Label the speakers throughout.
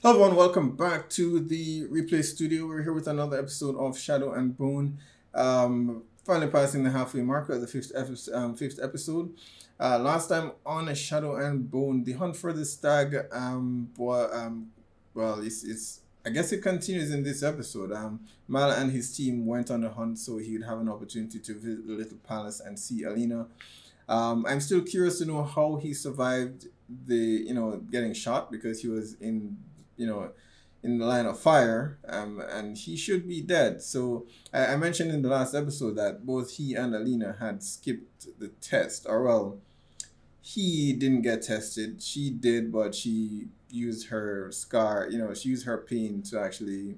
Speaker 1: Hello everyone, welcome back to the Replay Studio. We're here with another episode of Shadow and Bone. Finally passing the halfway mark of the fifth episode. Last time on a Shadow and Bone, the hunt for the stag. Well, it's I guess it continues in this episode. Mal and his team went on the hunt so he would have an opportunity to visit the little palace and see Alina. I'm still curious to know how he survived the getting shot because he was you know in the line of fire, and he should be dead. So I mentioned in the last episode that both he and Alina had skipped the test, or well, he didn't get tested. She did, but she used her scar. She used her pain to actually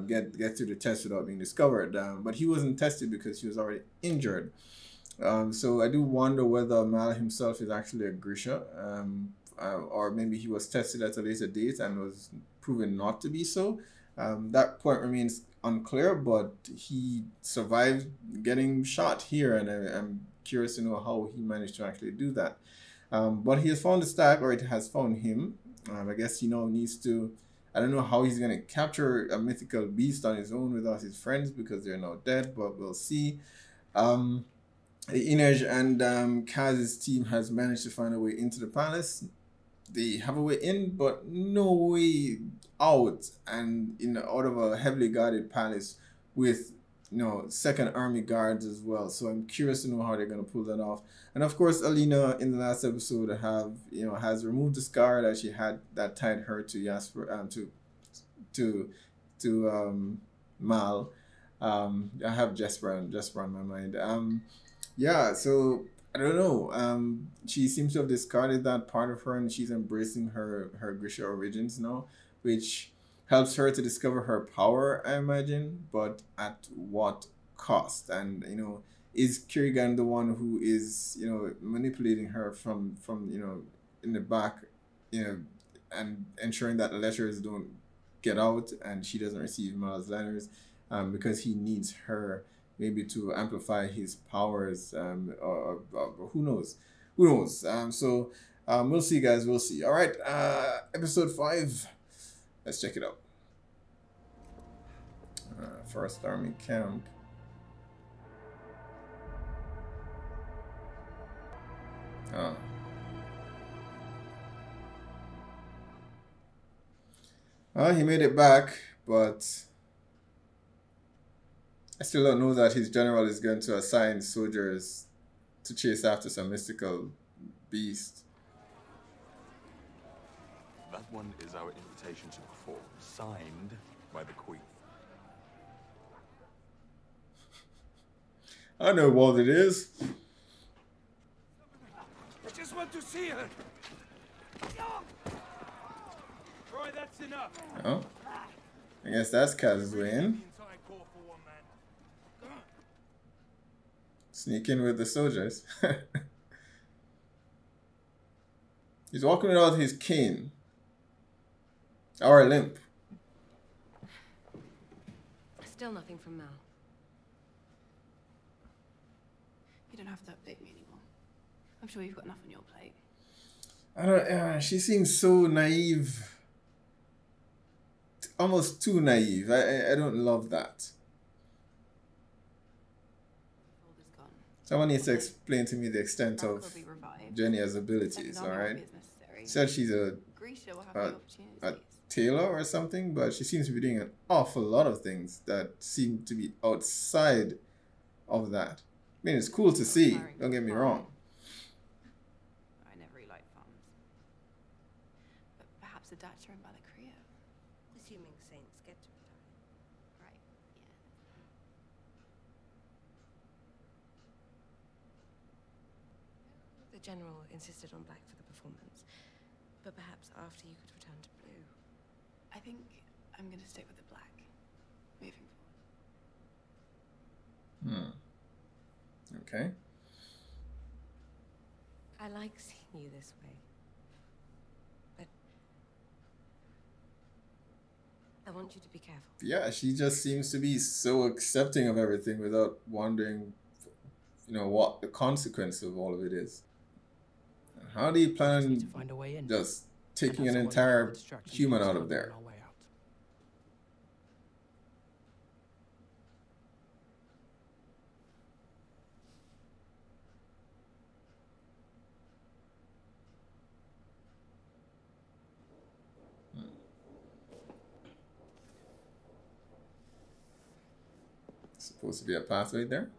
Speaker 1: get through the test without being discovered. But he wasn't tested because he was already injured. So I do wonder whether Mal himself is actually a Grisha, or maybe he was tested at a later date and was proven not to be so. That point remains unclear, but he survived getting shot here, and I'm curious to know how he managed to actually do that. But he has found the stag, or it has found him. I guess he now needs to. I don't know how he's going to capture a mythical beast on his own without his friends because they're now dead, but we'll see. Inej and Kaz's team has managed to find a way into the palace. They have a way in, but no way out, and out of a heavily guarded palace with second army guards as well. So I'm curious to know how they're going to pull that off. And of course, Alina in the last episode has removed the scar that she had that tied her to Jasper, to Mal. I have Jasper on my mind. Yeah, so I don't know. She seems to have discarded that part of her, and she's embracing her Grisha origins now, which helps her to discover her power, I imagine. But at what cost? And is Kirigan the one who is manipulating her from in the back, and ensuring that the letters don't get out and she doesn't receive Mal's letters, because he needs her maybe to amplify his powers, or who knows, we'll see, guys, we'll see. All right, episode 5, let's check it out. First army camp. He made it back, but I still don't know that his general is going to assign soldiers to chase after some mystical beast.
Speaker 2: That one is our invitation to perform, signed by the Queen.
Speaker 1: I know what it is.
Speaker 3: I just want to see her. Troy, that's enough.
Speaker 1: Oh, I guess that's Kaz's way in. Sneak in with the soldiers. He's walking without his cane. Or a limp.
Speaker 4: Still nothing from Mal.
Speaker 5: You don't have to update me anymore. I'm sure you've got enough on your plate.
Speaker 1: I don't. She seems so naive. Almost too naive. I don't love that. Someone needs to explain to me the extent of Jenny's abilities, alright? Said she's a tailor or something, but she seems to be doing an awful lot of things that seem to be outside of that. I mean, it's cool to see, don't get me wrong.
Speaker 5: I never really liked farms. But perhaps a Dacia and Balakria.
Speaker 4: Assuming saints get to retire.
Speaker 5: Right, yeah.
Speaker 4: The general insisted on black for the performance, but perhaps after you could return to blue.
Speaker 5: I think I'm going to stick with the black, moving forward.
Speaker 1: Okay.
Speaker 4: I like seeing you this way, but I want you to be careful.
Speaker 1: Yeah, she just seems to be so accepting of everything without wondering, what the consequence of all of it is. How do you plan
Speaker 6: to find a way in.
Speaker 1: just taking an entire human out of there. Supposed to be a pathway there.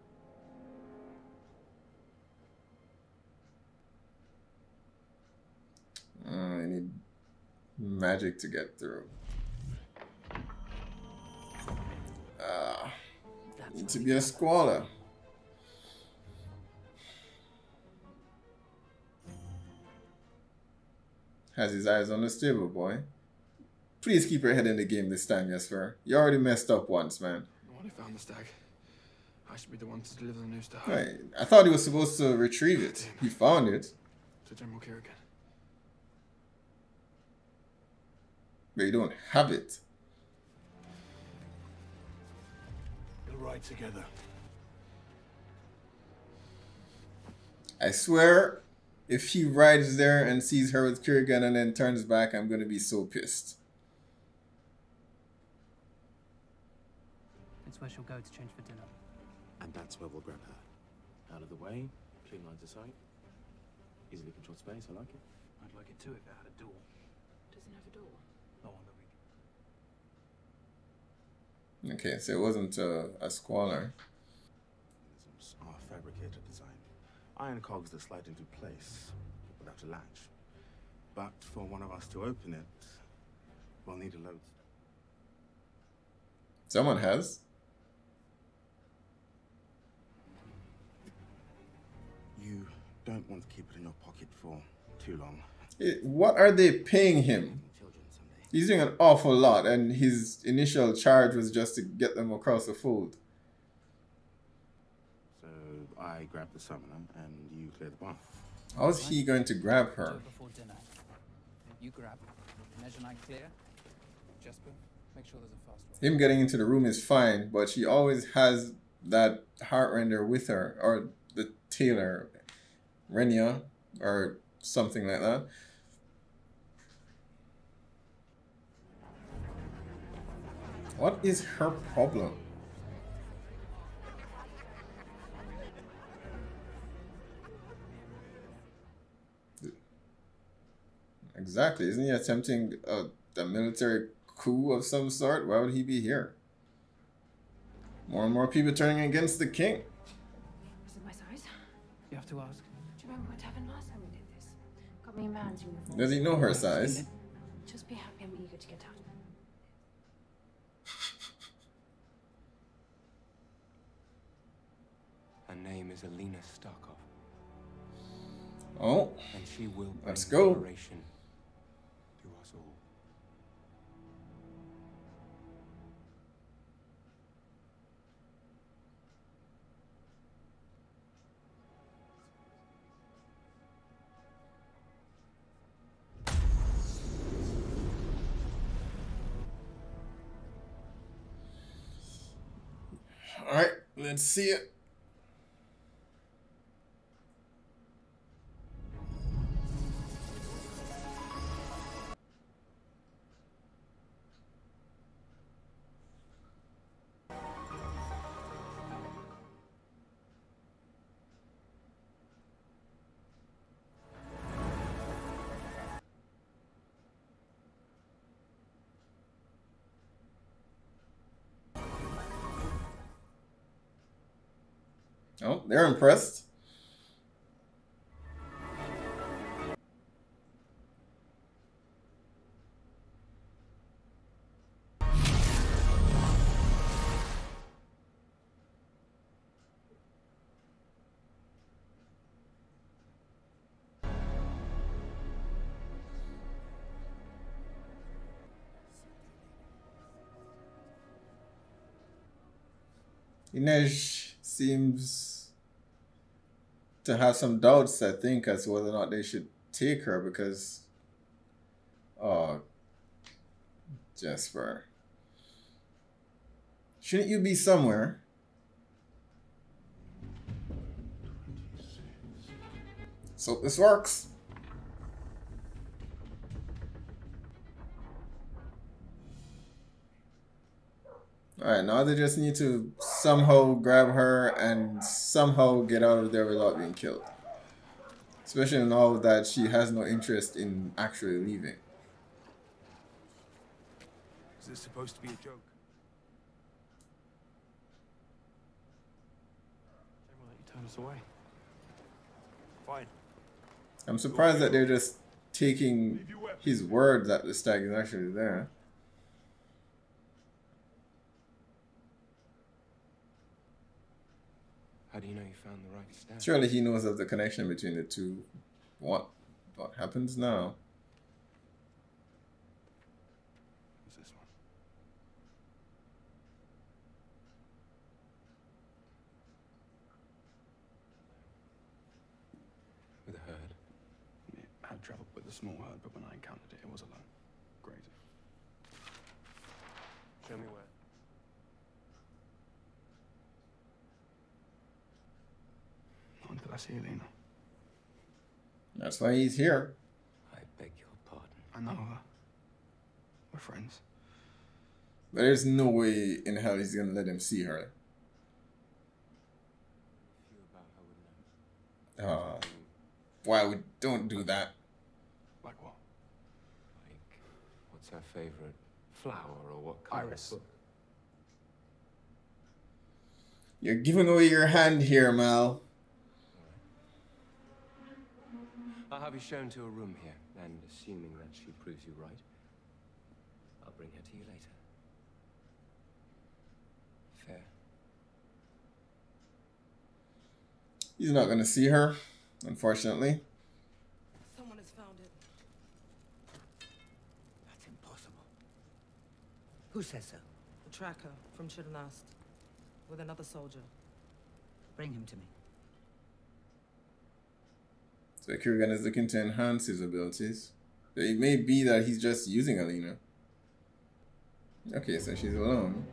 Speaker 1: I need magic to get through. Need to be a squaller. Has his eyes on the stable, boy. Please keep your head in the game this time, Jesper. You already messed up once, man.
Speaker 6: I found the stag. I should be the one to deliver the news to her.
Speaker 1: Right. I thought he was supposed to retrieve it. He found it.
Speaker 6: To General Kerrigan.
Speaker 1: But you don't have it.
Speaker 3: We'll ride together.
Speaker 1: I swear, if he rides there and sees her with Kerrigan and then turns back, I'm going to be so pissed.
Speaker 7: It's where she'll go to change for dinner.
Speaker 8: And that's where we'll grab her. Out of the way, clean lines of sight. Easily controlled space, I like it.
Speaker 7: I'd like it too if it had a door.
Speaker 5: Doesn't have a door.
Speaker 7: Not one that we
Speaker 1: Okay, so it wasn't a squalor.
Speaker 8: Mechanisms are fabricated design. Iron cogs that slide into place without a latch. But for one of us to open it, we'll need a lodestone.
Speaker 1: Someone has.
Speaker 8: You don't want to keep it in your pocket for too long.
Speaker 1: What are they paying him?
Speaker 8: Children someday.
Speaker 1: He's doing an awful lot, and his initial charge was just to get them across the fold.
Speaker 8: So I grab the summoner and you clear the bar.
Speaker 1: How's he going to grab
Speaker 7: do
Speaker 1: her?
Speaker 7: it before dinner. You grab. Measure night clear. Jesper, make sure there's a fast one.
Speaker 1: Him getting into the room is fine, but she always has that heartrender with her, or the tailor, Renia, or something like that. What is her problem? Exactly. Isn't he attempting a military coup of some sort? Why would he be here? More and more people turning against the king.
Speaker 5: Is it my size?
Speaker 7: You have to ask.
Speaker 5: Do you remember what happened last time we did this? Got me a man's uniform.
Speaker 1: Does he know her size?
Speaker 5: Just be happy I'm eager to get out.
Speaker 9: Her name is Alina Starkov.
Speaker 1: Oh,
Speaker 9: And she will bring
Speaker 1: let's go.
Speaker 9: liberation to us all.
Speaker 1: All right, let's see it. Oh, they're impressed. Inej seems to have some doubts, I think, as to whether or not they should take her because, oh, Jesper, shouldn't you be somewhere? So this works. Alright, now they just need to somehow grab her and somehow get out of there without being killed. Especially now that she has no interest in actually leaving.
Speaker 2: Is this supposed to be a joke?
Speaker 6: They won't let you turn us away.
Speaker 2: Fine.
Speaker 1: I'm surprised that they're just taking his word that the stag is actually there.
Speaker 9: How do you know you found the right stag?
Speaker 1: Surely he knows of the connection between the two. What happens now?
Speaker 8: Who's this one?
Speaker 9: With a herd.
Speaker 6: Yeah, I had trouble with a small herd, but when I encountered it, it was alone. Grazing.
Speaker 9: Show me where.
Speaker 6: Not until I see Alina.
Speaker 1: That's why he's here.
Speaker 9: I beg your pardon.
Speaker 6: I know her. We're friends.
Speaker 1: But there's no way in hell he's gonna let him see her.
Speaker 9: Few about her would know.
Speaker 1: Why we don't do that?
Speaker 6: Like what?
Speaker 9: Like, what's her favorite flower or what kind
Speaker 6: Iris.
Speaker 9: of book?
Speaker 1: You're giving away your hand here, Mal.
Speaker 9: I'll have you shown to a room here, and assuming that she proves you right, I'll bring her to you later. Fair.
Speaker 1: He's not gonna see her, unfortunately.
Speaker 4: Someone has found it.
Speaker 10: That's impossible. Who says so?
Speaker 4: A tracker from Chilnast with another soldier.
Speaker 10: Bring him to me.
Speaker 1: So Kurgan is looking to enhance his abilities. It may be that he's just using Alina. Okay, so she's alone.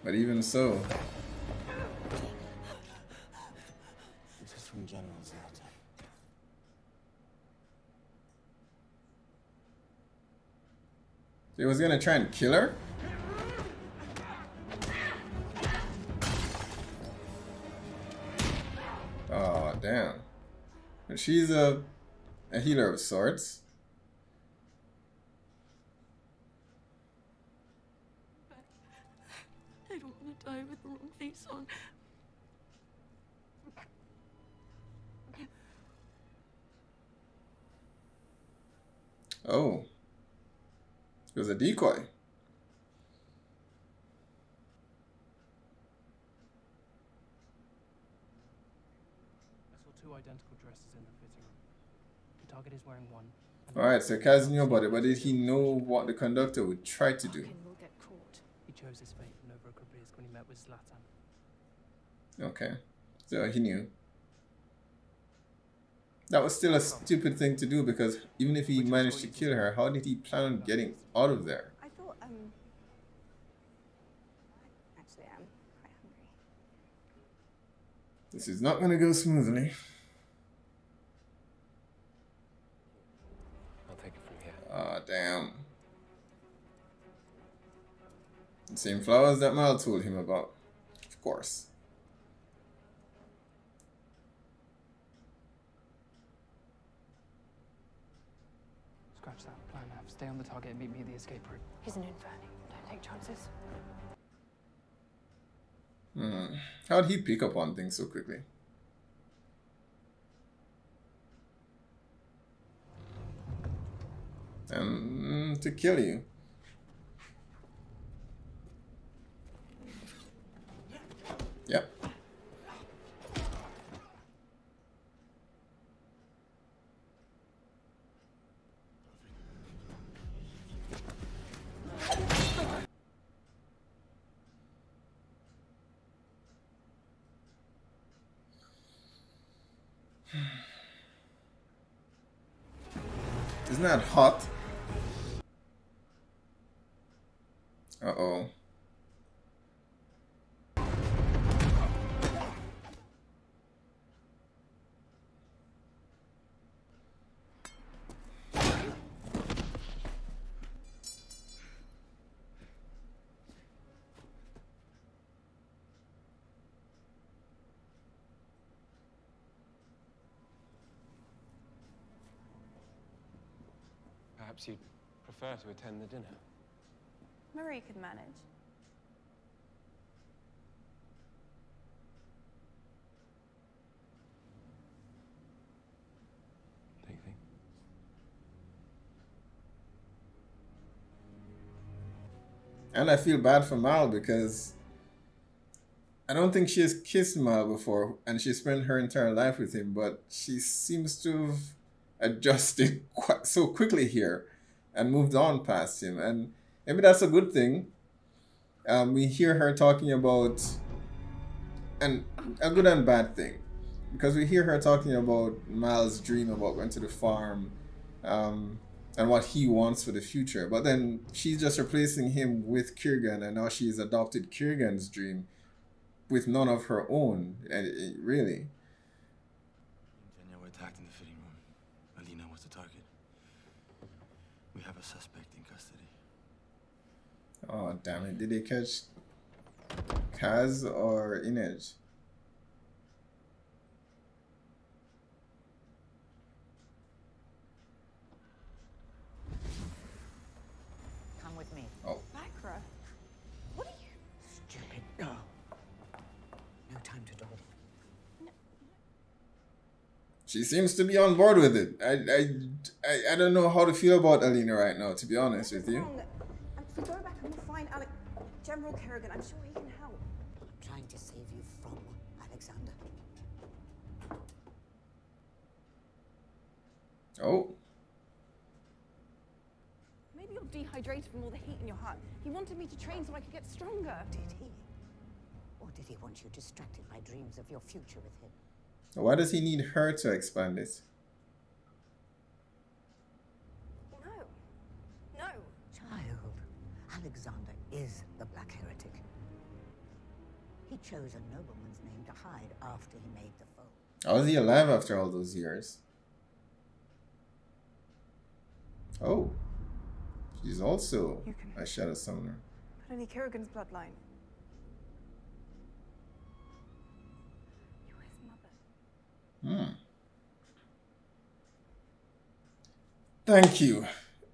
Speaker 1: But even so.
Speaker 8: This is from General Zlatan.
Speaker 1: He was gonna try and kill her? Oh, damn. But she's a healer of sorts.
Speaker 4: I don't want to die with the wrong face on.
Speaker 1: Oh. It was a decoy.
Speaker 6: Two identical dresses in the fitting room. The target is wearing one.
Speaker 1: Alright, so Kaz knew about it, but did he know what the conductor would try to do?
Speaker 5: We'll get caught.
Speaker 6: He chose his fate for Novorossiysk when he met with Zlatan.
Speaker 1: Okay. So he knew. That was still a stupid thing to do because even if he managed to kill her, how did he plan on getting out of there?
Speaker 5: I thought, actually, I'm quite hungry.
Speaker 1: This is not going to go smoothly.
Speaker 9: I'll take it from here.
Speaker 1: Ah, damn. The same flowers that Mal told him about. Of course.
Speaker 6: Scratch that. Plan F. Stay on the target and meet me at the escape route.
Speaker 5: He's an Inferni. Don't take chances.
Speaker 1: How'd he pick up on things so quickly? And to kill you. Yep. Isn't that hot? Uh-oh.
Speaker 9: Perhaps you'd prefer to attend the dinner.
Speaker 5: Marie could manage.
Speaker 9: Don't you think?
Speaker 1: And I feel bad for Mal because I don't think she has kissed Mal before, and she spent her entire life with him, but she seems to have adjusted quite so quickly here and moved on past him. And maybe that's a good thing. We hear her talking about, and a good and bad thing, because we hear her talking about Mal's dream about going to the farm, and what he wants for the future. But then she's just replacing him with Kieran, and now she's adopted Kieran's dream with none of her own, really.
Speaker 8: Ingenia were attacked in the fitting room. Alina was the target. We have a suspect in custody.
Speaker 1: Oh, damn it. Did they catch Kaz or Inej?
Speaker 10: Come with me.
Speaker 1: Oh.
Speaker 5: Bakra, what are you?
Speaker 10: Stupid. No. No time to dawdle.
Speaker 1: She seems to be on board with it. I don't know how to feel about Alina right now, to be honest with you.
Speaker 5: Wrong. If we go back and we'll find General Kerrigan, I'm sure he can help.
Speaker 10: I'm trying to save you from Alexander.
Speaker 1: Oh.
Speaker 5: Maybe you're dehydrated from all the heat in your heart. He wanted me to train so I could get stronger.
Speaker 10: Did he? Or did he want you distracted by dreams of your future with him?
Speaker 1: Why does he need her to expand it?
Speaker 5: No. No.
Speaker 10: Child, Alexander is the Black Heretic. He chose a nobleman's name to hide after he made the fold.
Speaker 1: How is he alive after all those years? Oh. She's also a shadow summoner.
Speaker 5: But only Kerrigan's bloodline. You're his mother.
Speaker 1: Thank you.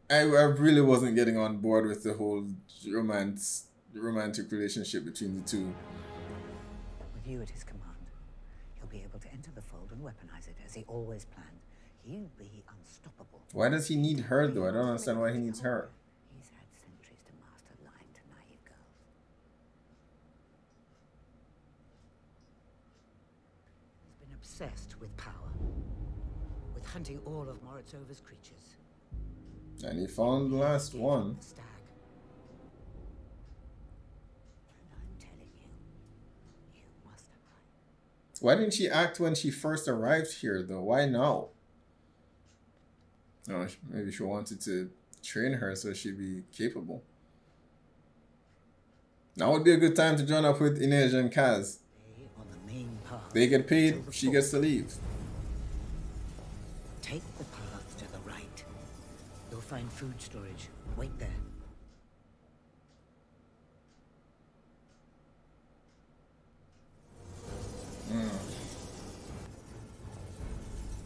Speaker 1: I really wasn't getting on board with the whole romantic relationship between the two.
Speaker 10: With you at his command, he'll be able to enter the fold and weaponize it as he always planned. He'll be unstoppable.
Speaker 1: Why does he need her though? I don't understand why he needs her.
Speaker 10: He's had centuries to master lying to naive girls. He's been obsessed with power, with hunting all of Moritzova's creatures.
Speaker 1: And he found the last one.
Speaker 10: The stag. And I'm telling you, you must hide.
Speaker 1: Why didn't she act when she first arrived here though? Why now? Oh, maybe she wanted to train her so she'd be capable. Now would be a good time to join up with Inej and Kaz.
Speaker 10: Stay on the main path.
Speaker 1: They get paid, she gets to leave.
Speaker 10: Take the path to the right. You'll find food storage. Wait there.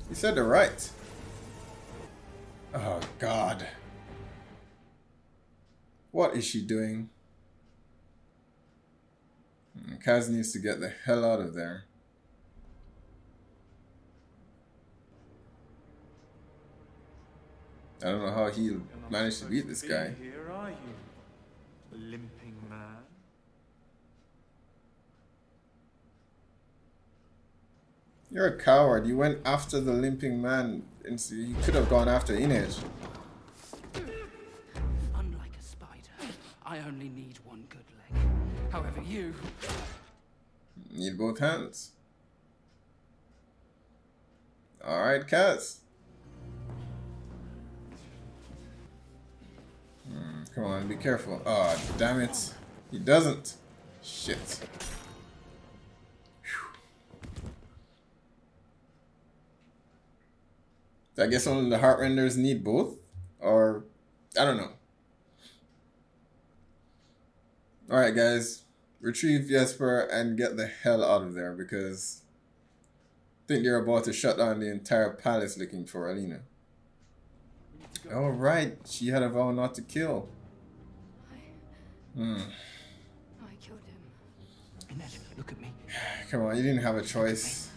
Speaker 1: He said the right. Oh, God. What is she doing? Kaz needs to get the hell out of there. I don't know how he managed to beat this guy.
Speaker 3: Here are you, limping man?
Speaker 1: You're a coward. You went after the limping man. And so you could have gone after Inej.
Speaker 7: Unlike a spider, I only need one good leg. However, you...
Speaker 1: Need both hands. Alright, Kaz. Come on, be careful. Oh, damn it. He doesn't. Shit. I guess only the Heartrenders need both? Or, I don't know. Alright guys, retrieve Jesper and get the hell out of there because I think they're about to shut down the entire palace looking for Alina.
Speaker 3: to go.
Speaker 1: All right, she had a vow not to kill.
Speaker 5: I killed him.
Speaker 7: Inez, look at me.
Speaker 1: Come on, you didn't have a choice.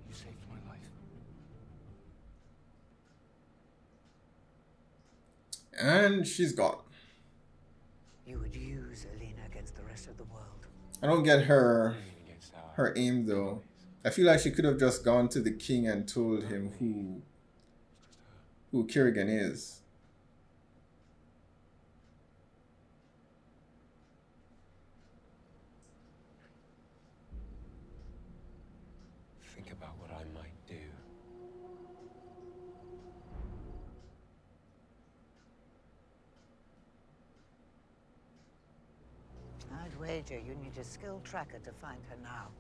Speaker 6: You saved my life.
Speaker 1: And she's gone.
Speaker 10: You would use Alina against the rest of the world.
Speaker 1: I don't get her
Speaker 9: Against
Speaker 1: her aim though. I feel like she could have just gone to the king and told him who Kerrigan is.
Speaker 9: Think about what I might do.
Speaker 10: I'd wager you need a skill tracker to find her now.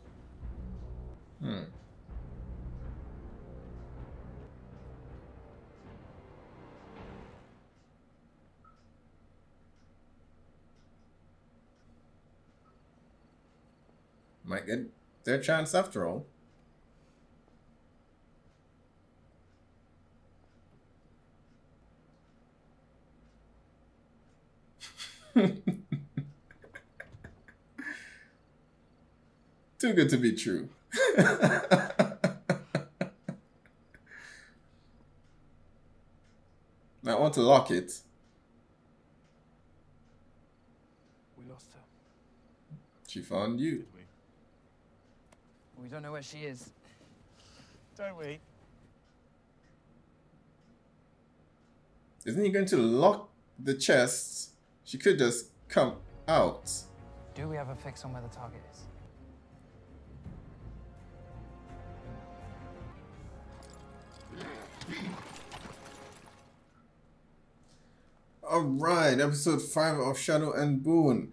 Speaker 1: Might get their chance after all. Too good to be true. I want to lock it.
Speaker 6: We lost her.
Speaker 1: She found you.
Speaker 8: Did we?
Speaker 7: We don't know where she is.
Speaker 3: Don't we?
Speaker 1: Isn't he going to lock the chest? She could just come out.
Speaker 7: Do we have a fix on where the target is?
Speaker 1: Alright, episode 5 of Shadow and Bone.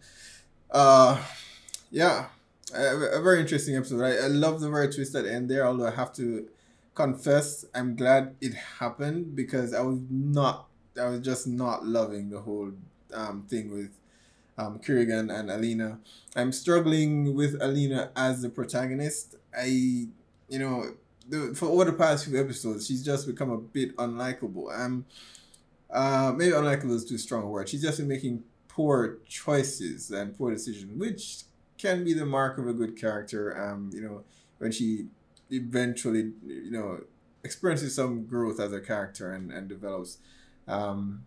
Speaker 1: Yeah, a very interesting episode. I love the very twist at the end there, although I have to confess I'm glad it happened because I was just not loving the whole thing with Kerrigan and Alina. I'm struggling with Alina as the protagonist. For over the past few episodes, she's just become a bit unlikable. Maybe unlikable is too strong a word. She's just been making poor choices and poor decisions, which can be the mark of a good character. When she eventually, experiences some growth as a character and develops, and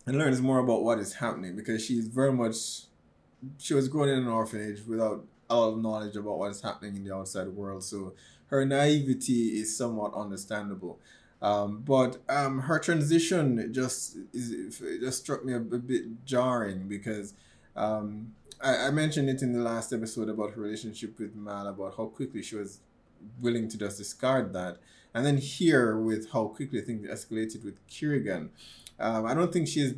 Speaker 1: learns more about what is happening, because she was growing in an orphanage without a lot of knowledge about what is happening in the outside world. So her naivety is somewhat understandable. But her transition just struck me a bit jarring because I mentioned it in the last episode about her relationship with Mal, about how quickly she was willing to just discard that. And then here with how quickly things escalated with Kerrigan. I don't think she's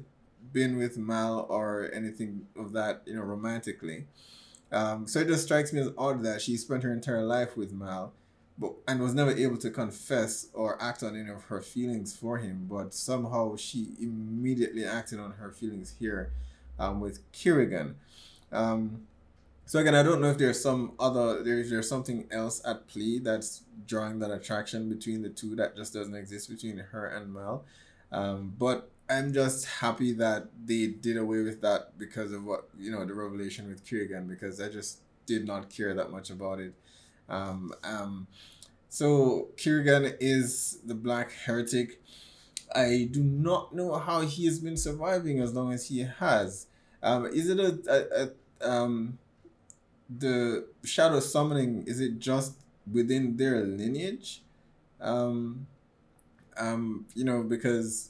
Speaker 1: been with Mal or anything of that, romantically. So it just strikes me as odd that she spent her entire life with Mal, and was never able to confess or act on any of her feelings for him, but somehow she immediately acted on her feelings here with Kerrigan. So again, I don't know if there's there's something else at play that's drawing that attraction between the two that just doesn't exist between her and Mal. But I'm just happy that they did away with that because of what, the revelation with Kerrigan, because I just did not care that much about it. So Kerrigan is the Black Heretic. I do not know how he has been surviving as long as he has. Is it the shadow summoning, is it just within their lineage? Because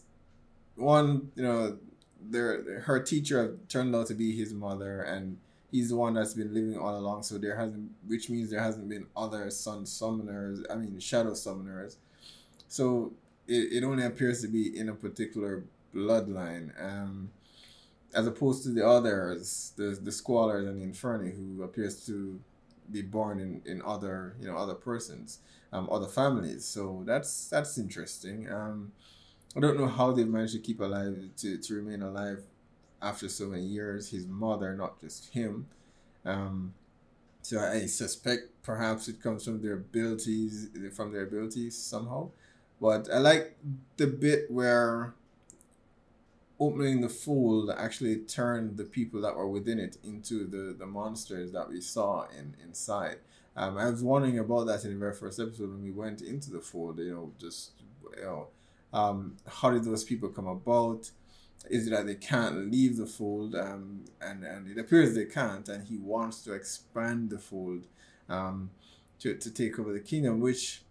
Speaker 1: one, her teacher turned out to be his mother, and he's the one that's been living all along, so which means there hasn't been other shadow summoners. So it only appears to be in a particular bloodline, as opposed to the others, the Squallers and the Inferni, who appears to be born in other other persons, other families. So that's interesting. I don't know how they've managed to keep alive, to remain alive after so many years. His mother, not just him. So I suspect perhaps it comes from their abilities somehow. But I like the bit where opening the fold actually turned the people that were within it into the monsters that we saw inside. I was wondering about that in the very first episode when we went into the fold, how did those people come about? Is it that they can't leave the fold? And it appears they can't, and he wants to expand the fold to take over the kingdom, which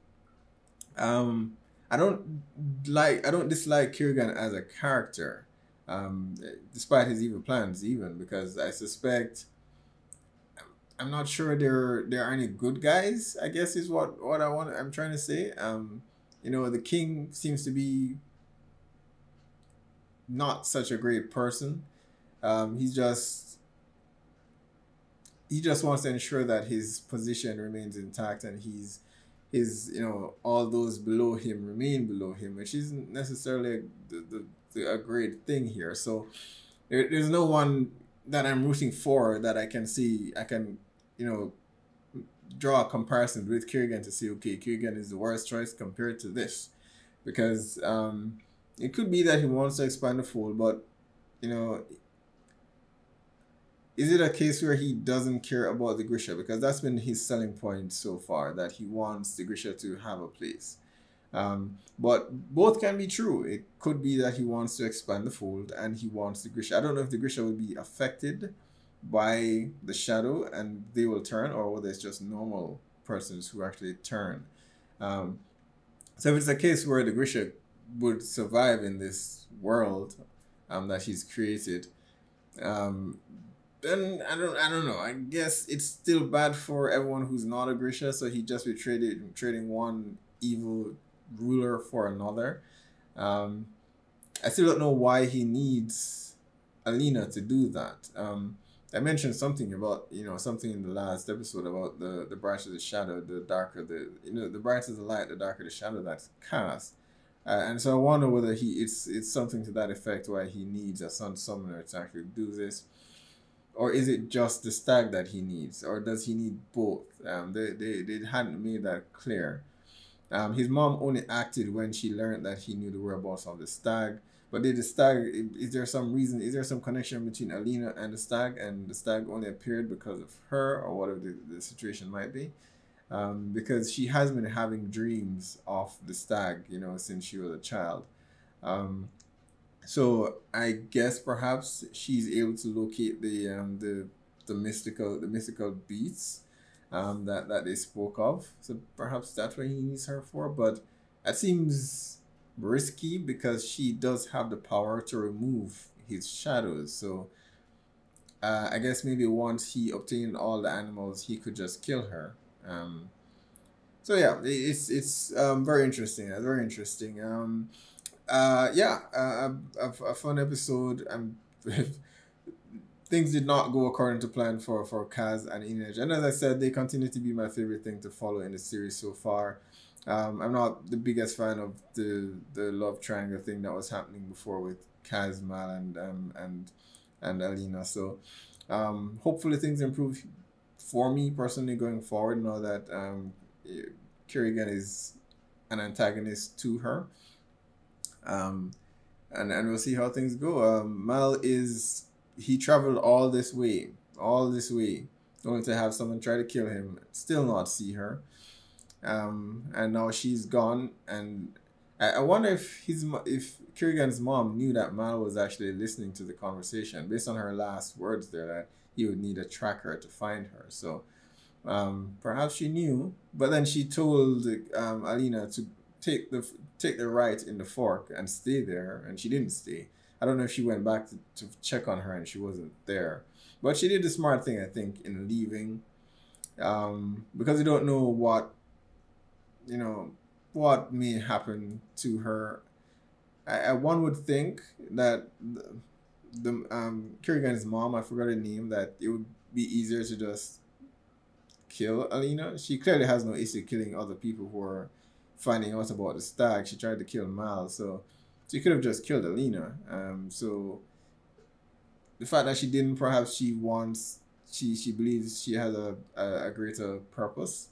Speaker 1: I don't dislike Kurgan as a character, despite his evil plans, even because I suspect I'm not sure there are any good guys, I guess is what I'm trying to say. The king seems to be not such a great person. He just wants to ensure that his position remains intact, and all those below him remain below him, which isn't necessarily a great thing here. So there's no one that I'm rooting for that I can see. I can draw a comparison with Kurgan to say, okay, Kurgan is the worst choice compared to this, because it could be that he wants to expand the fold, but is it a case where he doesn't care about the Grisha? Because that's been his selling point so far, that he wants the Grisha to have a place. But both can be true. It could be that he wants to expand the fold and he wants the Grisha. I don't know if the Grisha will be affected by the shadow and they will turn, or whether it's just normal persons who actually turn. So if it's a case where the Grisha would survive in this world that he's created, then I don't know. I guess it's still bad for everyone who's not a Grisha, so he just be trading one evil ruler for another. I still don't know why he needs Alina to do that. I mentioned something about, something in the last episode about the brighter the shadow, the darker the brighter the light, the darker the shadow that's cast. And so I wonder whether it's something to that effect, why he needs a sun summoner to actually do this. Or is it just the stag that he needs? Or does he need both? They hadn't made that clear. His mom only acted when she learned that he knew the whereabouts of the stag. But did the stag, is there some reason, is there some connection between Alina and the stag only appeared because of her, or whatever the situation might be? Because she has been having dreams of the stag, since she was a child. So I guess perhaps she's able to locate the mystical beasts that they spoke of. So perhaps that's what he needs her for. But that seems risky because she does have the power to remove his shadows. So I guess maybe once he obtained all the animals, he could just kill her. So yeah, it's very interesting. Very interesting. A fun episode. Things did not go according to plan for Kaz and Inej, and as I said, they continue to be my favorite thing to follow in the series so far. I'm not the biggest fan of the love triangle thing that was happening before with Kaz, Mal, and Alina. So hopefully things improve for me personally going forward, now that Kurgan is an antagonist to her. And we'll see how things go. Mal he traveled all this way, only to have someone try to kill him, still not see her. And now she's gone, and I wonder if Kurgan's mom knew that Mal was actually listening to the conversation, based on her last words there, that he would need a tracker to find her. So perhaps she knew, but then she told Alina to take the right in the fork and stay there, and she didn't stay. I don't know if she went back to check on her and she wasn't there, but she did the smart thing, I think, in leaving, because you don't know what may happen to her. One would think that the Kurgan's mom, I forgot her name, that it would be easier to just kill Alina. She clearly has no issue killing other people who are finding out about the stag. She tried to kill Mal, so she could have just killed Alina. So the fact that she didn't, perhaps she believes she has a greater purpose.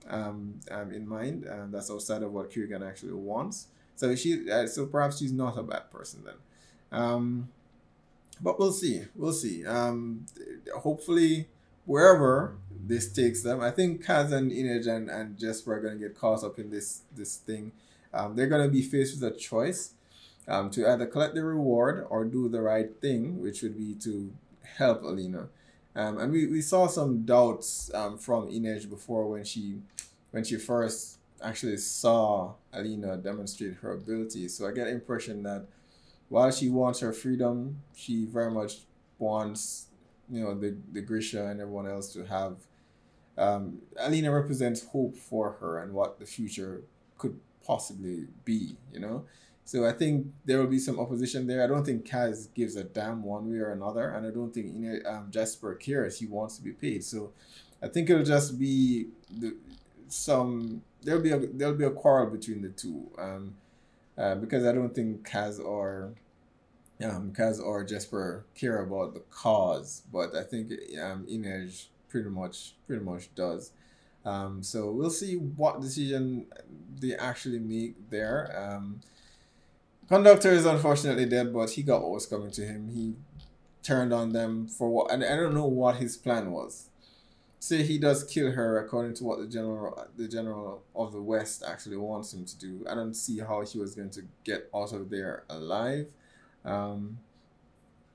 Speaker 1: in mind. That's outside of what Kirigan actually wants. So so perhaps she's not a bad person then. But we'll see. We'll see. Hopefully, wherever this takes them, I think Kaz and Inej and Jesper are going to get caught up in this thing. They're going to be faced with a choice to either collect the reward or do the right thing, which would be to help Alina. And we saw some doubts from Inej before when she first actually saw Alina demonstrate her ability. So I get the impression that while she wants her freedom, she very much wants, you know, the Grisha and everyone else to have. Alina represents hope for her and what the future could possibly be, you know. So I think there will be some opposition there. I don't think Kaz gives a damn one way or another, and I don't think Jesper cares. He wants to be paid. So I think it'll just be there'll be a quarrel between the two. Because I don't think Kaz or Jesper care about the cause, but I think Inej pretty much does. So we'll see what decision they actually make there. Conductor is unfortunately dead, but he got what was coming to him. He turned on them for what, and I don't know what his plan was. Say he does kill her according to what the general of the West actually wants him to do. I don't see how he was going to get out of there alive.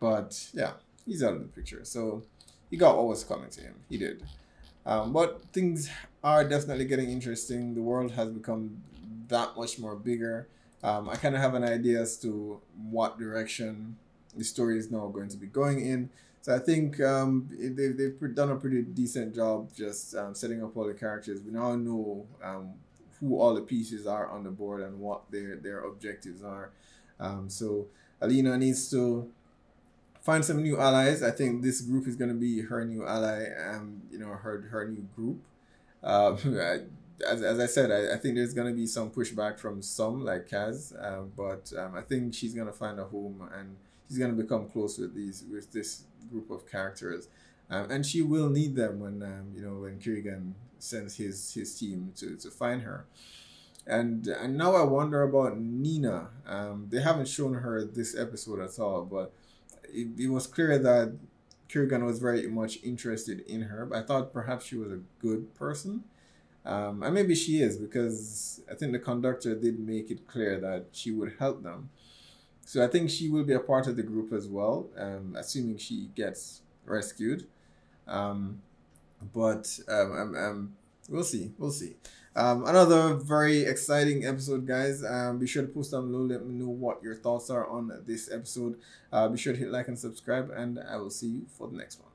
Speaker 1: But yeah, he's out of the picture. So he got what was coming to him. He did. But things are definitely getting interesting. The world has become that much more bigger. I kind of have an idea as to what direction the story is now going to be going in. So I think they've done a pretty decent job just setting up all the characters. We now know who all the pieces are on the board and what their objectives are. So Alina needs to find some new allies. I think this group is going to be her new ally, you know, her new group. As I said, I think there's going to be some pushback from some, like Kaz, but I think she's going to find a home and she's going to become close with this group of characters, and she will need them when when Kirigan sends his team to find her. And now I wonder about Nina. They haven't shown her this episode at all, but it was clear that Kirigan was very much interested in her. But I thought perhaps she was a good person. And maybe she is, because I think the conductor did make it clear that she would help them. So I think she will be a part of the group as well, assuming she gets rescued. But we'll see. We'll see. Another very exciting episode, guys. Be sure to post down below. Let me know what your thoughts are on this episode. Be sure to hit like and subscribe, and I will see you for the next one.